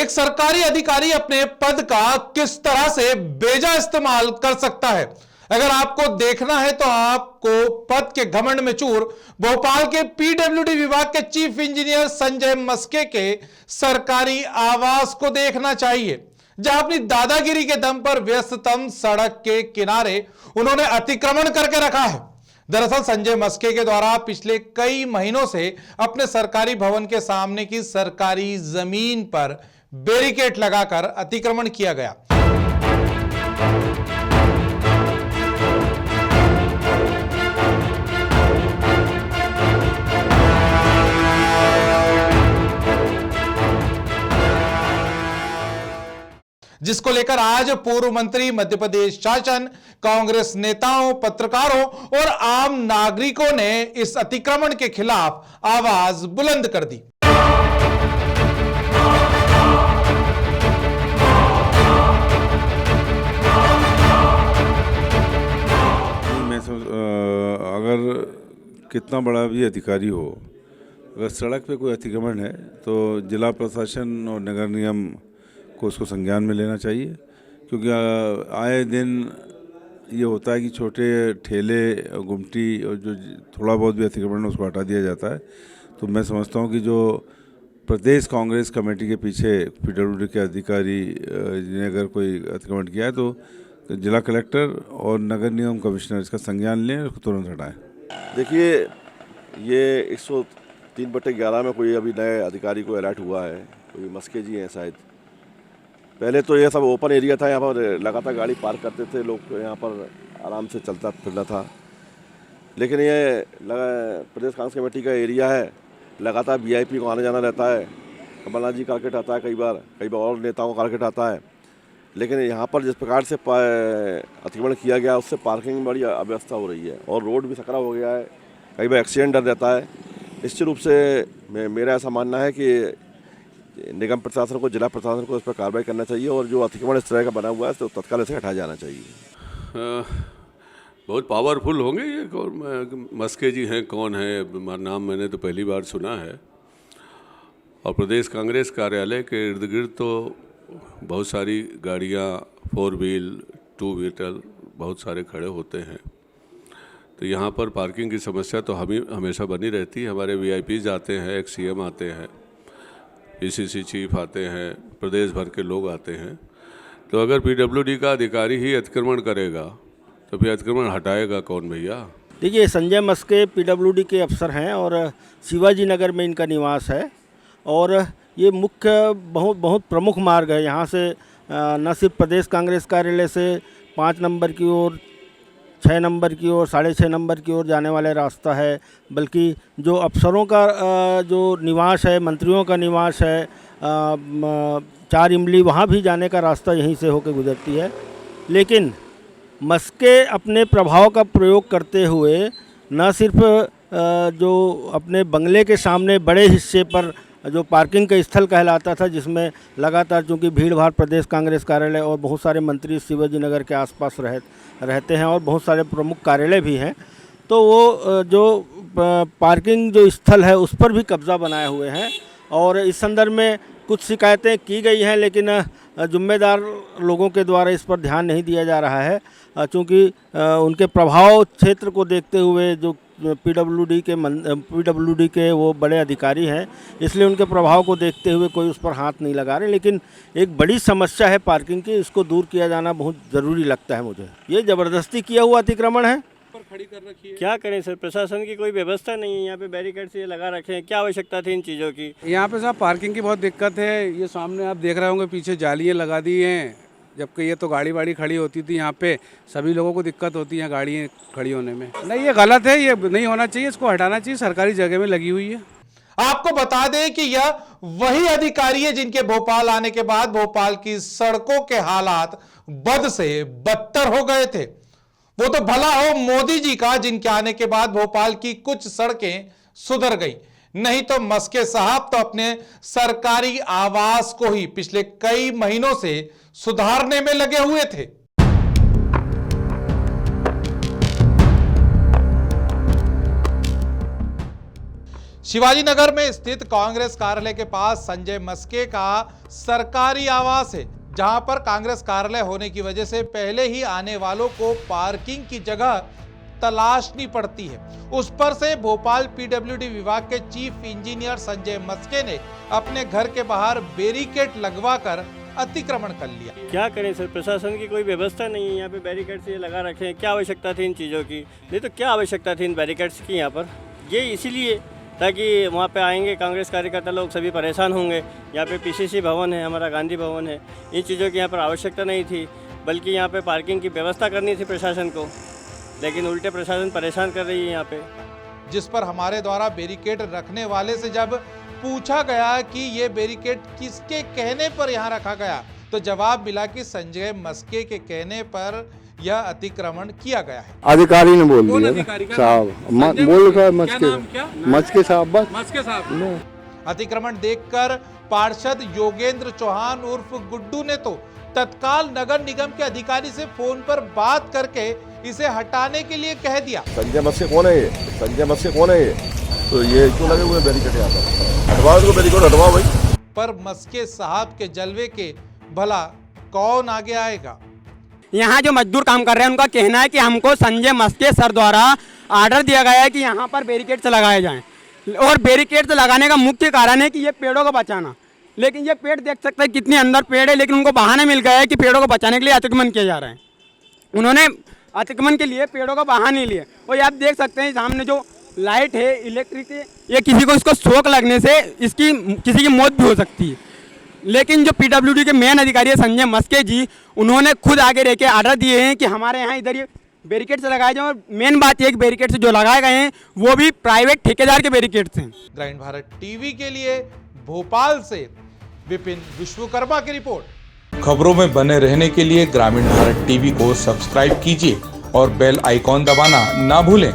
एक सरकारी अधिकारी अपने पद का किस तरह से बेजा इस्तेमाल कर सकता है। अगर आपको देखना है तो आपको पद के घमंड में चूर भोपाल के पीडब्ल्यूडी विभाग के चीफ इंजीनियर संजय मस्के के सरकारी आवास को देखना चाहिए, जहां अपनी दादागिरी के दम पर व्यस्ततम सड़क के किनारे उन्होंने अतिक्रमण करके रखा है। दरअसल संजय मस्के के द्वारा पिछले कई महीनों से अपने सरकारी भवन के सामने की सरकारी जमीन पर बैरिकेड लगाकर अतिक्रमण किया गया। जिसको लेकर आज पूर्व मंत्री, मध्य प्रदेश शासन, कांग्रेस नेताओं, पत्रकारों और आम नागरिकों ने इस अतिक्रमण के खिलाफ आवाज बुलंद कर दी। अगर कितना बड़ा भी अधिकारी हो, अगर सड़क पे कोई अतिक्रमण है तो जिला प्रशासन और नगर निगम को उसको संज्ञान में लेना चाहिए, क्योंकि आए दिन ये होता है कि छोटे ठेले, गुमटी और जो थोड़ा बहुत भी अतिक्रमण उसको हटा दिया जाता है। तो मैं समझता हूँ कि जो प्रदेश कांग्रेस कमेटी के पीछे पीडब्ल्यूडी के अधिकारी ने अगर कोई अतिक्रमण किया है तो जिला कलेक्टर और नगर निगम कमिश्नर इसका संज्ञान लें और उसको तुरंत हटाएं। देखिए, ये 103/11 में कोई अभी नए अधिकारी को अलर्ट हुआ है, कोई मस्के जी हैं शायद। पहले तो ये सब ओपन एरिया था, यहाँ पर लगातार गाड़ी पार्क करते थे लोग, यहाँ पर आराम से चलता फिरना था। लेकिन ये प्रदेश कांग्रेस कमेटी का एरिया है, लगातार वीआईपी को आना जाना रहता है। कमलनाथ जी कारकेट आता है, कई बार और नेताओं का कारकेट आता है। लेकिन यहाँ पर जिस प्रकार से अतिक्रमण किया गया उससे पार्किंग में बड़ी अव्यवस्था हो रही है और रोड भी सकरा हो गया है, कई बार एक्सीडेंट डर रहता है। निश्चित रूप से मेरा ऐसा मानना है कि निगम प्रशासन को, जिला प्रशासन को इस पर कार्रवाई करना चाहिए और जो अतिक्रमण इस तरह का बना हुआ है तो तत्काल इसे हटाया जाना चाहिए। बहुत पावरफुल होंगे ये, कौन मस्के जी हैं, कौन है, नाम मैंने तो पहली बार सुना है। और प्रदेश कांग्रेस कार्यालय के इर्द गिर्द तो बहुत सारी गाड़ियाँ, 4 व्हील, 2 व्हीलर बहुत सारे खड़े होते हैं। तो यहाँ पर पार्किंग की समस्या तो हमेशा बनी रहती है। हमारे वीआईपीज आते हैं, एक सीएम आते हैं, पीसीसी चीफ आते हैं, प्रदेश भर के लोग आते हैं। तो अगर पीडब्ल्यूडी का अधिकारी ही अतिक्रमण करेगा तो फिर अतिक्रमण हटाएगा कौन भैया? देखिए, संजय मस्के पीडब्ल्यूडी के अफसर हैं और शिवाजी नगर में इनका निवास है और ये मुख्य बहुत प्रमुख मार्ग है। यहाँ से न सिर्फ प्रदेश कांग्रेस कार्यालय से 5 नंबर की ओर, 6 नंबर की ओर, 6.5 नंबर की ओर जाने वाला रास्ता है, बल्कि जो अफसरों का जो निवास है, मंत्रियों का निवास है, 4 इमली, वहाँ भी जाने का रास्ता यहीं से होकर गुजरती है। लेकिन मस्के अपने प्रभाव का प्रयोग करते हुए न सिर्फ जो अपने बंगले के सामने बड़े हिस्से पर जो पार्किंग का स्थल कहलाता था, जिसमें लगातार चूँकि भीड़ भाड़ प्रदेश कांग्रेस कार्यालय और बहुत सारे मंत्री शिवाजी नगर के आसपास रहते हैं और बहुत सारे प्रमुख कार्यालय भी हैं, तो वो जो पार्किंग जो स्थल है उस पर भी कब्ज़ा बनाए हुए हैं। और इस संदर्भ में कुछ शिकायतें की गई हैं, लेकिन जिम्मेदार लोगों के द्वारा इस पर ध्यान नहीं दिया जा रहा है, चूँकि उनके प्रभाव क्षेत्र को देखते हुए जो पीडब्ल्यूडी के वो बड़े अधिकारी हैं, इसलिए उनके प्रभाव को देखते हुए कोई उस पर हाथ नहीं लगा रहे। लेकिन एक बड़ी समस्या है पार्किंग की, इसको दूर किया जाना बहुत ज़रूरी लगता है मुझे। ये ज़बरदस्ती किया हुआ अतिक्रमण है। पर खड़ी कर रखी है, क्या करें सर, प्रशासन की कोई व्यवस्था नहीं है। यहाँ पे बैरिकेड से लगा रखे हैं, क्या आवश्यकता थी इन चीज़ों की? यहाँ पे साहब पार्किंग की बहुत दिक्कत है। ये सामने आप देख रहे होंगे, पीछे जालियाँ लगा दी हैं, जबकि ये तो गाड़ी वाड़ी खड़ी होती थी। यहाँ पे सभी लोगों को दिक्कत होती है गाड़ियाँ खड़ी होने में। नहीं, ये गलत है, ये नहीं होना चाहिए, इसको हटाना चाहिए, सरकारी जगह में लगी हुई है। आपको बता दें कि यह वही अधिकारी है जिनके भोपाल आने के बाद भोपाल की सड़कों के हालात बद से बदतर हो गए थे। वो तो भला हो मोदी जी का, जिनके आने के बाद भोपाल की कुछ सड़कें सुधर गई, नहीं तो मस्के साहब तो अपने सरकारी आवास को ही पिछले कई महीनों से सुधारने में लगे हुए थे। शिवाजी नगर में स्थित कांग्रेस कार्यालय के पास संजय मस्के का सरकारी आवास है, जहां पर कांग्रेस कार्यालय होने की वजह से पहले ही आने वालों को पार्किंग की जगह तलाशनी पड़ती है। उस पर से भोपाल पीडब्ल्यूडी विभाग के चीफ इंजीनियर संजय मस्के ने अपने घर के बाहर बैरिकेड लगवाकर अतिक्रमण कर लिया। क्या करें सर, प्रशासन की कोई व्यवस्था नहीं है, यहाँ पे बैरिकेड्स ये लगा रखे हैं। क्या आवश्यकता थी इन चीज़ों की? नहीं तो क्या आवश्यकता थी इन बैरिकेड्स की यहाँ पर? ये इसीलिए ताकि वहाँ पे आएंगे कांग्रेस कार्यकर्ता लोग सभी परेशान होंगे। यहाँ पे पीसीसी भवन है, हमारा गांधी भवन है, इन चीज़ों की यहाँ पर आवश्यकता नहीं थी, बल्कि यहाँ पे पार्किंग की व्यवस्था करनी थी प्रशासन को, लेकिन उल्टे प्रशासन परेशान कर रही है यहाँ पे। जिस पर हमारे द्वारा बैरिकेड रखने वाले से जब पूछा गया कि ये बैरिकेड किसके कहने पर यहाँ रखा गया, तो जवाब मिला कि संजय मस्के के कहने पर यह अतिक्रमण किया गया है। अधिकारी ने बोल दिया साहब, बोल रहा मस्के साहब, बस मस्के साहब। अतिक्रमण देखकर पार्षद योगेंद्र चौहान उर्फ गुड्डू ने तो तत्काल नगर निगम के अधिकारी से फोन पर बात करके इसे हटाने के लिए कह दिया। संजय मस्के कौन है ये? संजय मस्के कौन है ये? तो ये क्यों लगे हुए बैरिकेड यहाँ पर? हटवाओ इसको, बैरिकेड हटवाओ भाई। पर मस्के साहब के जलवे के भला कौन आगे आएगा? यहाँ जो मजदूर काम कर रहे हैं उनका कहना है कि हमको संजय मस्के सर द्वारा ऑर्डर दिया गया है कि यहाँ पर बैरिकेड्स लगाए जाएं, और बैरिकेड्स लगाने का मुख्य कारण है कि ये पेड़ों को बचाना। लेकिन ये पेड़ देख सकते हैं कितने अंदर पेड़ है, लेकिन उनको बहाना मिल गया है कि पेड़ों को बचाने के लिए अतिक्रमण किया जा रहा है। उन्होंने अतिक्रमण के लिए पेड़ों का बहाना लिया। और आप देख सकते हैं सामने जो लाइट है इलेक्ट्रिक, ये किसी को इसको शॉक लगने से इसकी किसी की मौत भी हो सकती है। लेकिन जो पीडब्ल्यूडी के मेन अधिकारी है संजय मस्के जी, उन्होंने खुद आगे रह के ऑर्डर दिए हैं कि हमारे यहाँ इधर ये बैरिकेड से लगाए जाए। और मेन बात ये कि बैरिकेड से जो लगाए गए हैं वो भी प्राइवेट ठेकेदार के बैरिकेड हैं। ग्रामीण भारत टीवी के लिए भोपाल से विपिन विश्वकर्मा की रिपोर्ट। खबरों में बने रहने के लिए ग्रामीण भारत टीवी को सब्सक्राइब कीजिए और बेल आइकॉन दबाना ना भूलें।